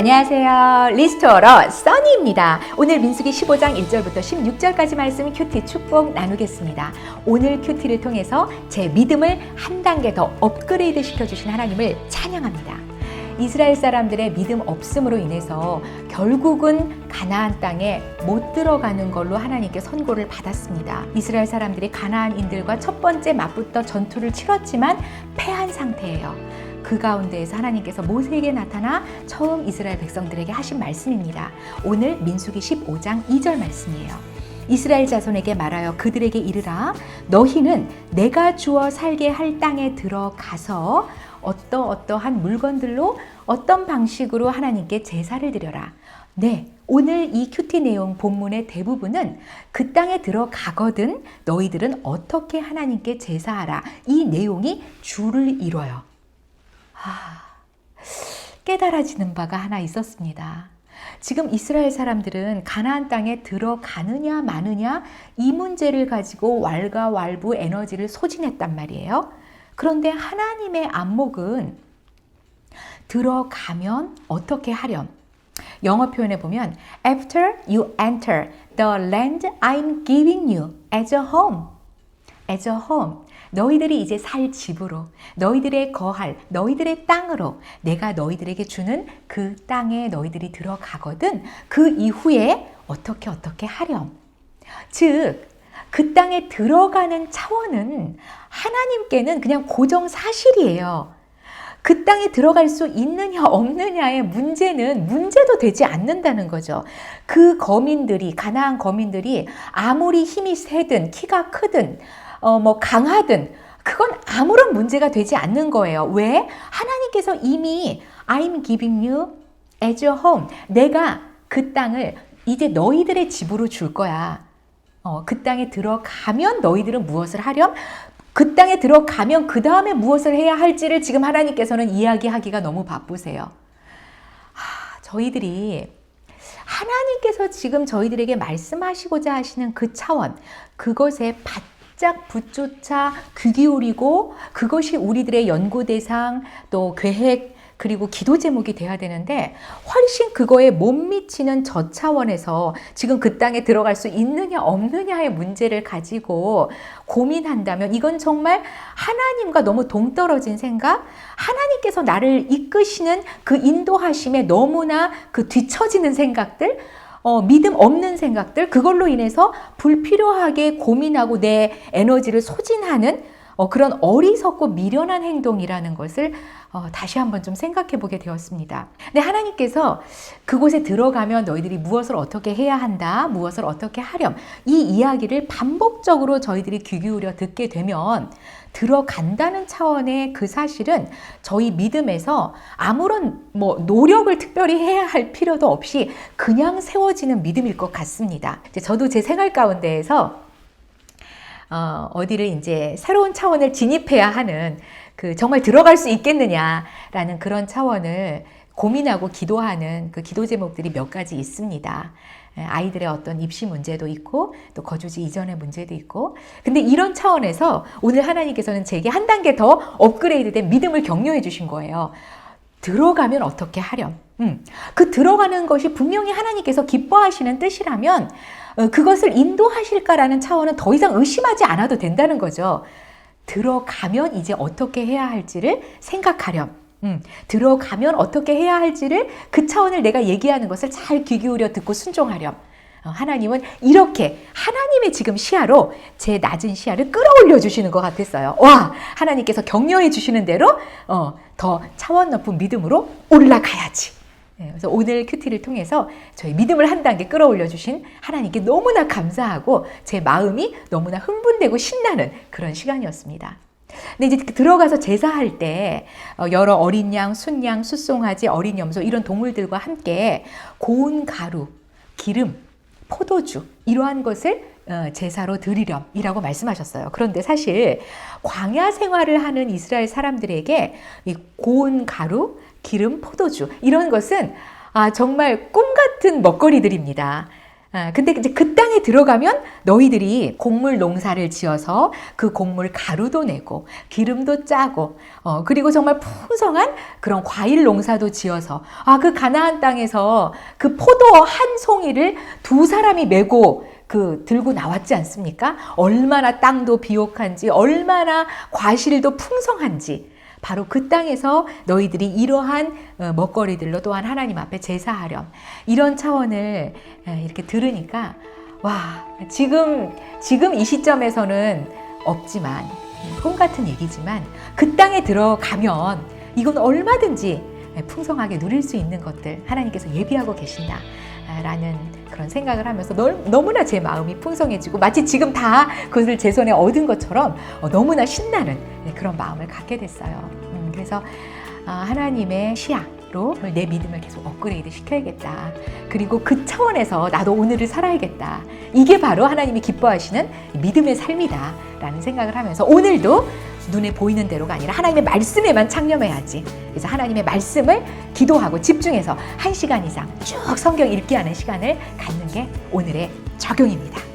안녕하세요. 리스토러 써니입니다. 오늘 민수기 15장 1절부터 16절까지 말씀 큐티 축복 나누겠습니다. 오늘 큐티를 통해서 제 믿음을 한 단계 더 업그레이드 시켜주신 하나님을 찬양합니다. 이스라엘 사람들의 믿음 없음으로 인해서 결국은 가나안 땅에 못 들어가는 걸로 하나님께 선고를 받았습니다. 이스라엘 사람들이 가나안인들과 첫 번째 맞붙어 전투를 치렀지만 패한 상태예요. 그 가운데에서 하나님께서 모세에게 나타나 처음 이스라엘 백성들에게 하신 말씀입니다. 오늘 민수기 15장 2절 말씀이에요. 이스라엘 자손에게 말하여 그들에게 이르라. 너희는 내가 주어 살게 할 땅에 들어가서 어떠한 물건들로 어떤 방식으로 하나님께 제사를 드려라. 네, 오늘 이 큐티 내용 본문의 대부분은 그 땅에 들어가거든 너희들은 어떻게 하나님께 제사하라. 이 내용이 줄을 이뤄요. 깨달아지는 바가 하나 있었습니다. 지금 이스라엘 사람들은 가나안 땅에 들어가느냐 마느냐 이 문제를 가지고 왈가왈부 에너지를 소진했단 말이에요. 그런데 하나님의 안목은 들어가면 어떻게 하렴? 영어 표현에 보면 After you enter the land I'm giving you as a home. as a home. 너희들이 이제 살 집으로, 너희들의 거할, 너희들의 땅으로 내가 너희들에게 주는 그 땅에 너희들이 들어가거든 그 이후에 어떻게 하렴. 즉, 그 땅에 들어가는 차원은 하나님께는 그냥 고정사실이에요. 그 땅에 들어갈 수 있느냐 없느냐의 문제도 되지 않는다는 거죠. 그 거민들이, 가나안 거민들이 아무리 힘이 세든 키가 크든 강하든 그건 아무런 문제가 되지 않는 거예요. 왜? 하나님께서 이미 I'm giving you as your home. 내가 그 땅을 이제 너희들의 집으로 줄 거야. 그 땅에 들어가면 너희들은 무엇을 하렴? 그 땅에 들어가면 그 다음에 무엇을 해야 할지를 지금 하나님께서는 이야기하기가 너무 바쁘세요. 저희들이 하나님께서 지금 저희들에게 말씀하시고자 하시는 그 차원, 그것에 바짝 붙조차 귀 기울이고 그것이 우리들의 연구 대상, 또 계획, 그리고 기도 제목이 돼야 되는데 훨씬 그거에 못 미치는 저 차원에서 지금 그 땅에 들어갈 수 있느냐 없느냐의 문제를 가지고 고민한다면 이건 정말 하나님과 너무 동떨어진 생각, 하나님께서 나를 이끄시는 그 인도하심에 너무나 그 뒤처지는 생각들, 믿음 없는 생각들, 그걸로 인해서 불필요하게 고민하고 내 에너지를 소진하는 그런 어리석고 미련한 행동이라는 것을 다시 한번 좀 생각해 보게 되었습니다. 근데 하나님께서 그곳에 들어가면 너희들이 무엇을 어떻게 해야 한다, 무엇을 어떻게 하렴, 이 이야기를 반복적으로 저희들이 귀 기울여 듣게 되면 들어간다는 차원의 그 사실은 저희 믿음에서 아무런 노력을 특별히 해야 할 필요도 없이 그냥 세워지는 믿음일 것 같습니다. 저도 제 생활 가운데에서 어디를 이제 새로운 차원을 진입해야 하는 그 정말 들어갈 수 있겠느냐라는 그런 차원을 고민하고 기도하는 그 기도 제목들이 몇 가지 있습니다. 아이들의 어떤 입시 문제도 있고 또 거주지 이전의 문제도 있고, 근데 이런 차원에서 오늘 하나님께서는 제게 한 단계 더 업그레이드된 믿음을 격려해 주신 거예요. 들어가면 어떻게 하렴? 그 들어가는 것이 분명히 하나님께서 기뻐하시는 뜻이라면 그것을 인도하실까라는 차원은 더 이상 의심하지 않아도 된다는 거죠. 들어가면 이제 어떻게 해야 할지를 생각하렴. 들어가면 어떻게 해야 할지를 그 차원을 내가 얘기하는 것을 잘 귀 기울여 듣고 순종하렴. 하나님은 이렇게 하나님의 지금 시야로 제 낮은 시야를 끌어올려 주시는 것 같았어요. 와, 하나님께서 격려해 주시는 대로 더 차원 높은 믿음으로 올라가야지. 그래서 오늘 큐티를 통해서 저희 믿음을 한 단계 끌어올려 주신 하나님께 너무나 감사하고 제 마음이 너무나 흥분되고 신나는 그런 시간이었습니다. 근데 이제 들어가서 제사할 때 여러 어린 양, 순양, 숫송아지, 어린 염소 이런 동물들과 함께 고운 가루, 기름, 포도주 이러한 것을 제사로 드리렴이라고 말씀하셨어요. 그런데 사실 광야 생활을 하는 이스라엘 사람들에게 이 고운 가루, 기름, 포도주 이런 것은 정말 꿈 같은 먹거리들입니다. 근데 이제 그 땅에 들어가면 너희들이 곡물 농사를 지어서 그 곡물 가루도 내고 기름도 짜고 그리고 정말 풍성한 그런 과일 농사도 지어서 그 가나안 땅에서 그 포도 한 송이를 두 사람이 메고 들고 나왔지 않습니까? 얼마나 땅도 비옥한지 얼마나 과실도 풍성한지 바로 그 땅에서 너희들이 이러한 먹거리들로 또한 하나님 앞에 제사하렴. 이런 차원을 이렇게 들으니까 와, 지금 이 시점에서는 없지만 꿈 같은 얘기지만 그 땅에 들어가면 이건 얼마든지 풍성하게 누릴 수 있는 것들 하나님께서 예비하고 계신다 라는 그런 생각을 하면서 너무나 제 마음이 풍성해지고 마치 지금 다 그것을 제 손에 얻은 것처럼 너무나 신나는 그런 마음을 갖게 됐어요. 그래서 하나님의 시야로 내 믿음을 계속 업그레이드 시켜야겠다. 그리고 그 차원에서 나도 오늘을 살아야겠다. 이게 바로 하나님이 기뻐하시는 믿음의 삶이다 라는 생각을 하면서 오늘도 눈에 보이는 대로가 아니라 하나님의 말씀에만 창념해야지. 그래서 하나님의 말씀을 기도하고 집중해서 1시간 이상 쭉 성경 읽기 하는 시간을 갖는 게 오늘의 적용입니다.